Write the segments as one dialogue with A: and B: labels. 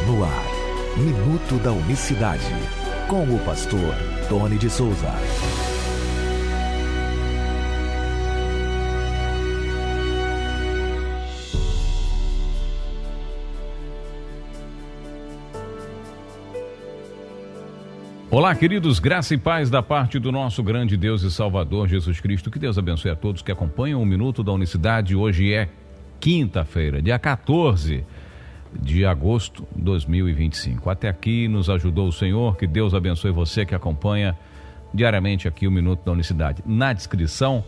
A: No ar, Minuto da Unicidade, com o pastor Tony de Souza.
B: Olá, queridos, graça e paz da parte do nosso grande Deus e Salvador Jesus Cristo. Que Deus abençoe a todos que acompanham o Minuto da Unicidade. Hoje é quinta-feira, dia 14 de agosto de 2025. Até aqui nos ajudou o Senhor. Que Deus abençoe você que acompanha diariamente aqui o Minuto da Unicidade. Na descrição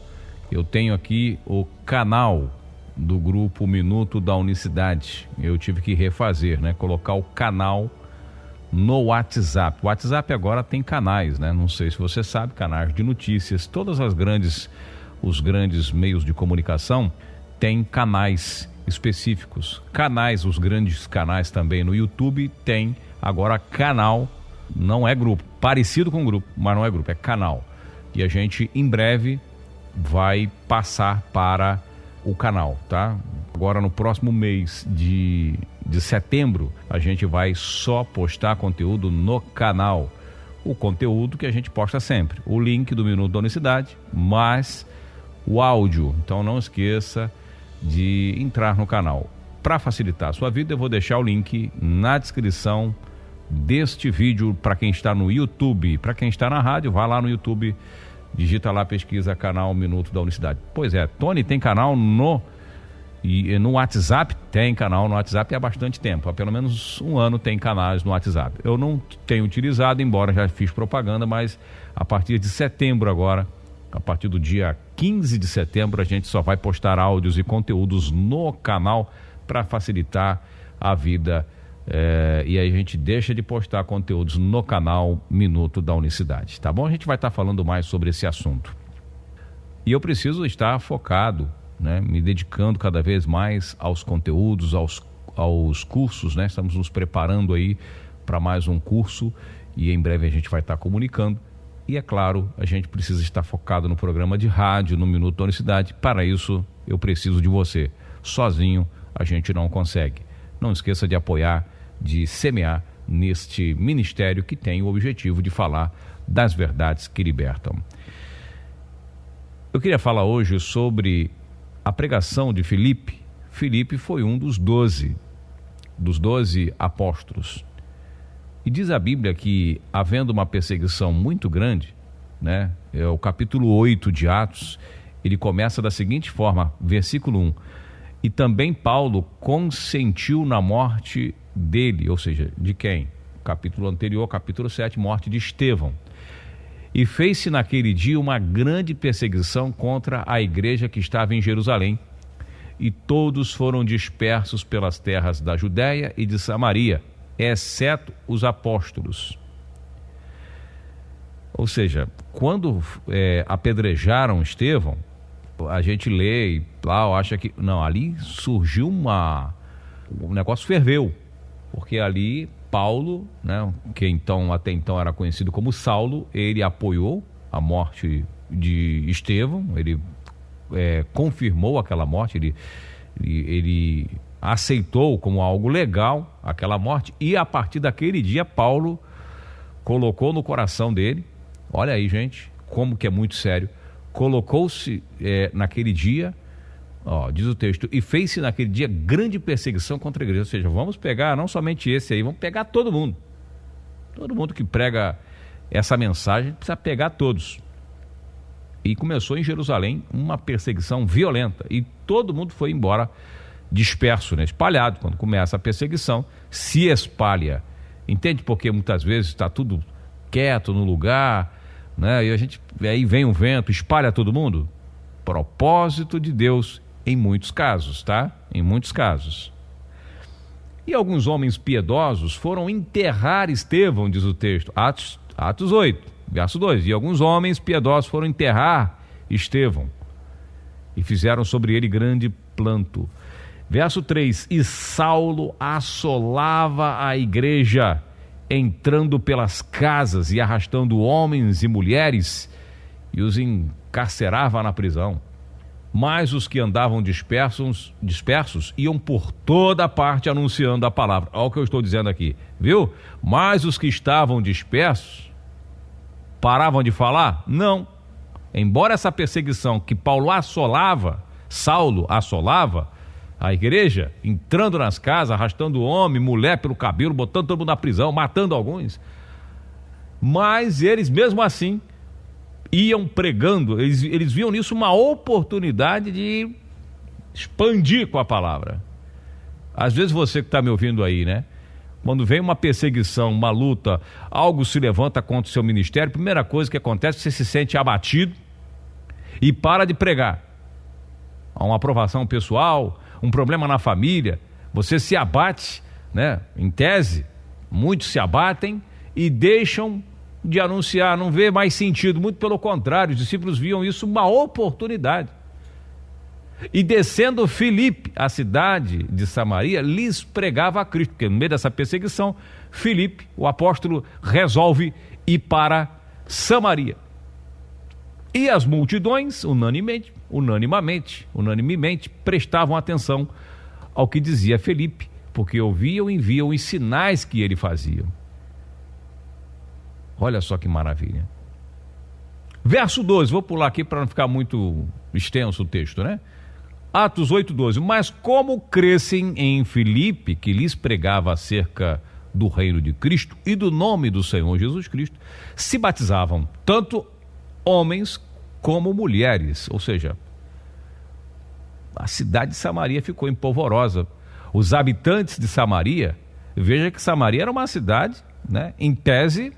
B: eu tenho aqui o canal do grupo Minuto da Unicidade. Eu tive que refazer, colocar o canal no WhatsApp. O WhatsApp agora tem canais, Não sei se você sabe, canais de notícias. Os grandes meios de comunicação têm canais específicos. Os grandes canais também no YouTube tem agora canal, não é grupo, parecido com grupo, mas não é grupo, é canal. E a gente em breve vai passar para o canal, tá? Agora no próximo mês de setembro, a gente vai só postar conteúdo no canal. O conteúdo que a gente posta sempre. O link do Minuto da Unicidade, mas o áudio. Então não esqueça de entrar no canal. Para facilitar a sua vida, eu vou deixar o link na descrição deste vídeo para quem está no YouTube. Para quem está na rádio, vá lá no YouTube, digita lá, pesquisa canal Minuto da Unicidade. Pois é, Tony, tem canal no WhatsApp? Tem canal no WhatsApp há bastante tempo, há pelo menos um ano tem canais no WhatsApp. Eu não tenho utilizado, embora já fiz propaganda, mas a partir de setembro agora, a partir do dia 15 de setembro, a gente só vai postar áudios e conteúdos no canal para facilitar a vida. E aí a gente deixa de postar conteúdos no canal Minuto da Unicidade, tá bom? A gente vai estar falando mais sobre esse assunto. E eu preciso estar focado, me dedicando cada vez mais aos conteúdos, aos cursos, Estamos nos preparando aí para mais um curso e em breve a gente vai estar comunicando. E é claro, a gente precisa estar focado no programa de rádio, no Minuto da Unicidade. Para isso, eu preciso de você. Sozinho, a gente não consegue. Não esqueça de apoiar, de semear neste ministério que tem o objetivo de falar das verdades que libertam. Eu queria falar hoje sobre a pregação de Filipe. Filipe foi um dos 12 apóstolos. E diz a Bíblia que, havendo uma perseguição muito grande, o capítulo 8 de Atos, ele começa da seguinte forma, versículo 1. E também Paulo consentiu na morte dele, ou seja, de quem? Capítulo anterior, capítulo 7, morte de Estevão. E fez-se naquele dia uma grande perseguição contra a igreja que estava em Jerusalém, e todos foram dispersos pelas terras da Judéia e de Samaria, exceto os apóstolos. Ou seja, quando apedrejaram Estevão, a gente lê e acha que não, ali surgiu o negócio ferveu, porque ali Paulo, que até então era conhecido como Saulo, ele apoiou a morte de Estevão, ele confirmou aquela morte, ele aceitou como algo legal aquela morte, e a partir daquele dia Paulo colocou no coração dele, olha aí gente, como que é muito sério, colocou-se naquele dia, diz o texto, e fez-se naquele dia grande perseguição contra a igreja. Ou seja, vamos pegar não somente esse aí, vamos pegar todo mundo que prega essa mensagem, precisa pegar todos. E começou em Jerusalém uma perseguição violenta, e todo mundo foi embora disperso, espalhado. Quando começa a perseguição, se espalha. Entende? Porque muitas vezes está tudo quieto no lugar, e aí vem um vento, espalha todo mundo. Propósito de Deus em muitos casos, tá? Em muitos casos. E alguns homens piedosos foram enterrar Estevão, diz o texto, Atos 8, verso 2. E alguns homens piedosos foram enterrar Estevão e fizeram sobre ele grande planto. Verso 3, e Saulo assolava a igreja, entrando pelas casas e arrastando homens e mulheres, e os encarcerava na prisão. mas os que andavam dispersos iam por toda parte anunciando a palavra. Olha o que eu estou dizendo aqui, viu? Mas os que estavam dispersos paravam de falar? Não. Embora essa perseguição que Saulo assolava a igreja, entrando nas casas, arrastando homem, mulher pelo cabelo, botando todo mundo na prisão, matando alguns, mas eles mesmo assim iam pregando, eles viam nisso uma oportunidade de expandir com a palavra. Às vezes você que está me ouvindo aí, né? Quando vem uma perseguição, uma luta, algo se levanta contra o seu ministério, a primeira coisa que acontece, você se sente abatido e para de pregar. Há uma aprovação pessoal, um problema na família, você se abate, né? Em tese, muitos se abatem e deixam de anunciar, não vê mais sentido, muito pelo contrário, os discípulos viam isso uma oportunidade. E descendo Filipe, a cidade de Samaria, lhes pregava a Cristo, porque no meio dessa perseguição, Filipe, o apóstolo, resolve ir para Samaria. E as multidões, unanimemente, prestavam atenção ao que dizia Filipe, porque ouviam e viam os sinais que ele fazia. Olha só que maravilha. Verso 12, vou pular aqui para não ficar muito extenso o texto, né? Atos 8:12. Mas como crescem em Filipe, que lhes pregava acerca do reino de Cristo e do nome do Senhor Jesus Cristo, se batizavam tanto homens como mulheres. Ou seja, a cidade de Samaria ficou empolvorosa. Os habitantes de Samaria, veja que Samaria era uma cidade, né? Em tese,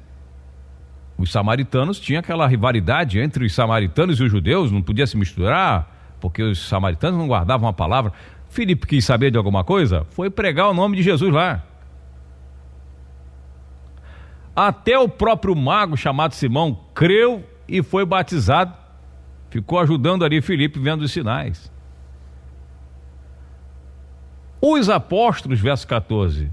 B: os samaritanos tinham aquela rivalidade entre os samaritanos e os judeus, não podia se misturar, porque os samaritanos não guardavam a palavra. Filipe quis saber de alguma coisa, foi pregar o nome de Jesus lá. Até o próprio mago chamado Simão creu e foi batizado, ficou ajudando ali Filipe vendo os sinais. Os apóstolos, verso 14,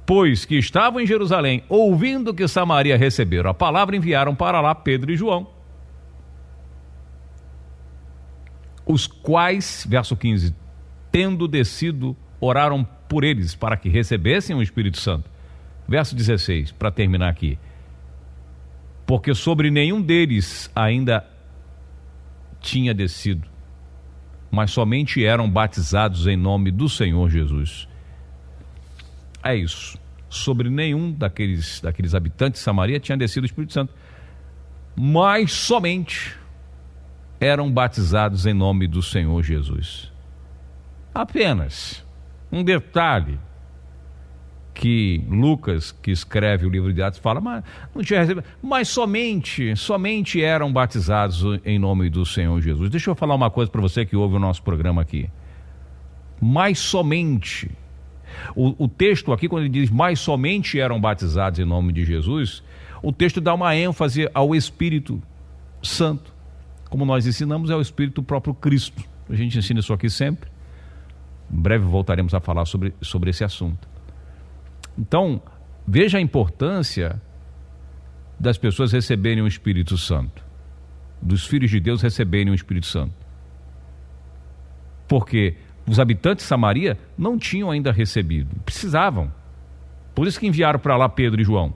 B: pois que estavam em Jerusalém, ouvindo que Samaria receberam a palavra, enviaram para lá Pedro e João, os quais, verso 15, tendo descido, oraram por eles, para que recebessem o Espírito Santo. Verso 16, para terminar aqui, porque sobre nenhum deles ainda tinha descido, mas somente eram batizados em nome do Senhor Jesus. É isso, sobre nenhum daqueles habitantes de Samaria tinha descido o Espírito Santo, mas somente eram batizados em nome do Senhor Jesus. Apenas um detalhe que Lucas, que escreve o livro de Atos, fala, mas não tinha recebido, mas somente eram batizados em nome do Senhor Jesus. Deixa eu falar uma coisa para você que ouve o nosso programa aqui. Mas somente, o texto aqui, quando ele diz mais somente eram batizados em nome de Jesus, o texto dá uma ênfase ao Espírito Santo. Como nós ensinamos, é o Espírito próprio Cristo. A gente ensina isso aqui sempre. Em breve voltaremos a falar sobre esse assunto. Então, veja a importância das pessoas receberem o Espírito Santo, dos filhos de Deus receberem o Espírito Santo. Porque os habitantes de Samaria não tinham ainda recebido, precisavam. Por isso que enviaram para lá Pedro e João.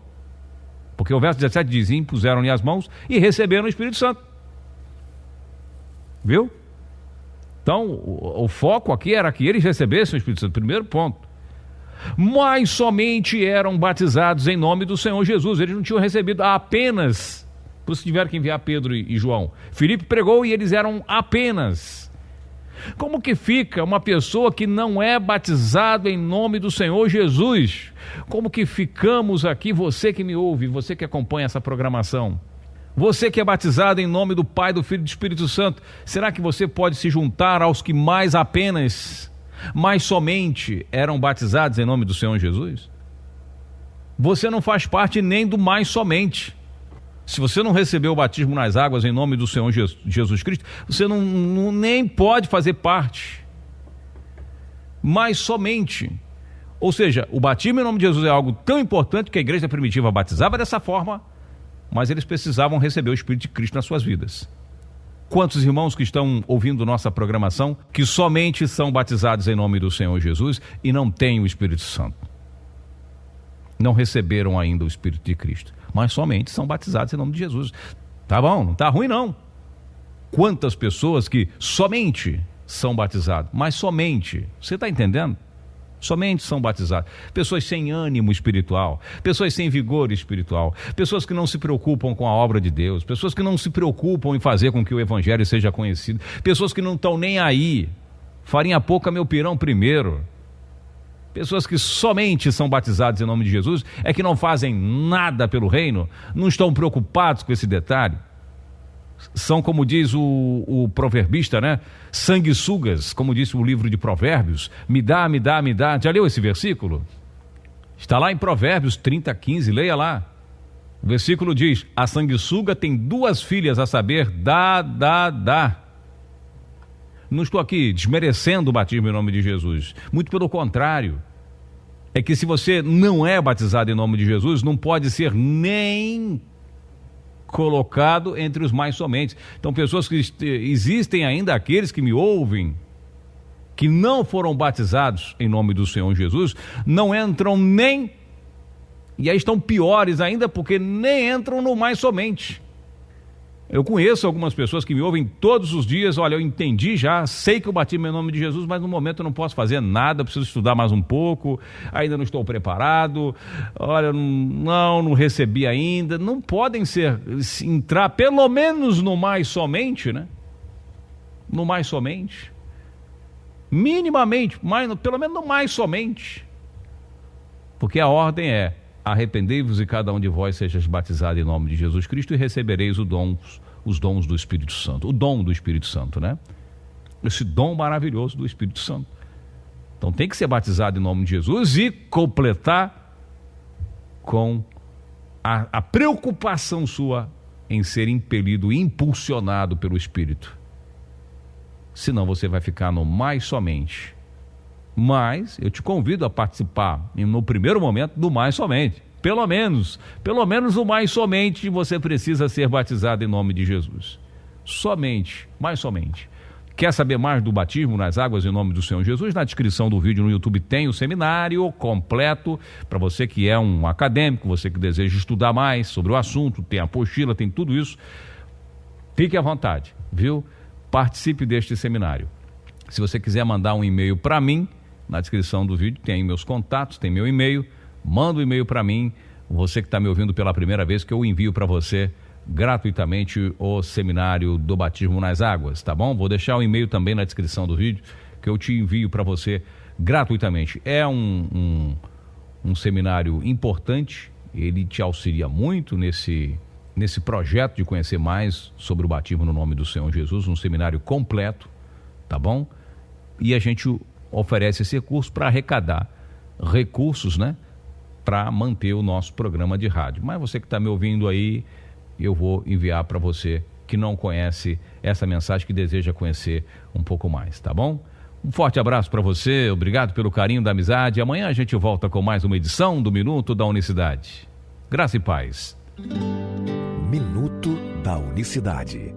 B: Porque o verso 17 diz, impuseram-lhe as mãos e receberam o Espírito Santo. Viu? Então, o foco aqui era que eles recebessem o Espírito Santo, primeiro ponto. Mas somente eram batizados em nome do Senhor Jesus, eles não tinham recebido apenas, por isso tiveram que enviar Pedro e João. Filipe pregou e eles eram apenas. Como que fica uma pessoa que não é batizado em nome do Senhor Jesus? Como que ficamos aqui, você que me ouve, você que acompanha essa programação? Você que é batizado em nome do Pai, do Filho e do Espírito Santo, será que você pode se juntar aos que mais somente eram batizados em nome do Senhor Jesus? Você não faz parte nem do mais somente. Se você não recebeu o batismo nas águas em nome do Senhor Jesus Cristo, você nem pode fazer parte. Mais somente. Ou seja, o batismo em nome de Jesus é algo tão importante que a igreja primitiva batizava dessa forma, mas eles precisavam receber o Espírito de Cristo nas suas vidas. Quantos irmãos que estão ouvindo nossa programação que somente são batizados em nome do Senhor Jesus e não têm o Espírito Santo? Não receberam ainda o Espírito de Cristo, mas somente são batizados em nome de Jesus. Tá bom, não tá ruim não. Quantas pessoas que somente são batizadas, mas somente, você está entendendo? Somente são batizados. Pessoas sem ânimo espiritual, pessoas sem vigor espiritual, pessoas que não se preocupam com a obra de Deus, pessoas que não se preocupam em fazer com que o Evangelho seja conhecido, pessoas que não estão nem aí, farinha pouca meu pirão primeiro. Pessoas que somente são batizadas em nome de Jesus é que não fazem nada pelo reino, não estão preocupados com esse detalhe. São, como diz o proverbista, né? Sanguessugas, como disse o livro de Provérbios. Me dá, me dá, me dá. Já leu esse versículo? Está lá em Provérbios 30:15, leia lá. O versículo diz: a sanguessuga tem 2 filhas, a saber, dá. Não estou aqui desmerecendo o batismo em nome de Jesus. Muito pelo contrário. É que se você não é batizado em nome de Jesus, não pode ser nem colocado entre os mais somente. Então, pessoas que existem ainda, aqueles que me ouvem, que não foram batizados em nome do Senhor Jesus, não entram nem, e aí estão piores ainda, porque nem entram no mais somente. Eu conheço algumas pessoas que me ouvem todos os dias. Olha, eu entendi já, sei que eu bati meu nome de Jesus, mas no momento eu não posso fazer nada, preciso estudar mais um pouco, ainda não estou preparado, olha, não recebi ainda. Não podem entrar pelo menos no mais somente, né? No mais somente. Minimamente, pelo menos no mais somente. Porque a ordem é: arrependei-vos e cada um de vós seja batizado em nome de Jesus Cristo e recebereis os dons do Espírito Santo. O dom do Espírito Santo, né? Esse dom maravilhoso do Espírito Santo. Então tem que ser batizado em nome de Jesus e completar com a preocupação sua em ser impelido, impulsionado pelo Espírito. Senão você vai ficar no mais somente. Mas eu te convido a participar no primeiro momento do mais somente. Pelo menos o mais somente você precisa ser batizado em nome de Jesus. Somente, mais somente. Quer saber mais do batismo nas águas em nome do Senhor Jesus? Na descrição do vídeo no YouTube tem o seminário completo para você que é um acadêmico, você que deseja estudar mais sobre o assunto, tem apostila, tem tudo isso. Fique à vontade, viu? Participe deste seminário. Se você quiser mandar um e-mail para mim, na descrição do vídeo tem meus contatos, tem meu e-mail, manda um e-mail para mim, você que está me ouvindo pela primeira vez, que eu envio para você gratuitamente o seminário do batismo nas águas, tá bom? Vou deixar o e-mail também na descrição do vídeo, que eu te envio para você gratuitamente. É um seminário importante, ele te auxilia muito nesse projeto de conhecer mais sobre o batismo no nome do Senhor Jesus, um seminário completo, tá bom? E a gente oferece esse recurso para arrecadar recursos, né, para manter o nosso programa de rádio. Mas você que está me ouvindo aí, eu vou enviar para você que não conhece essa mensagem, que deseja conhecer um pouco mais, tá bom? Um forte abraço para você, obrigado pelo carinho da amizade. Amanhã a gente volta com mais uma edição do Minuto da Unicidade. Graça e paz.
A: Minuto da Unicidade.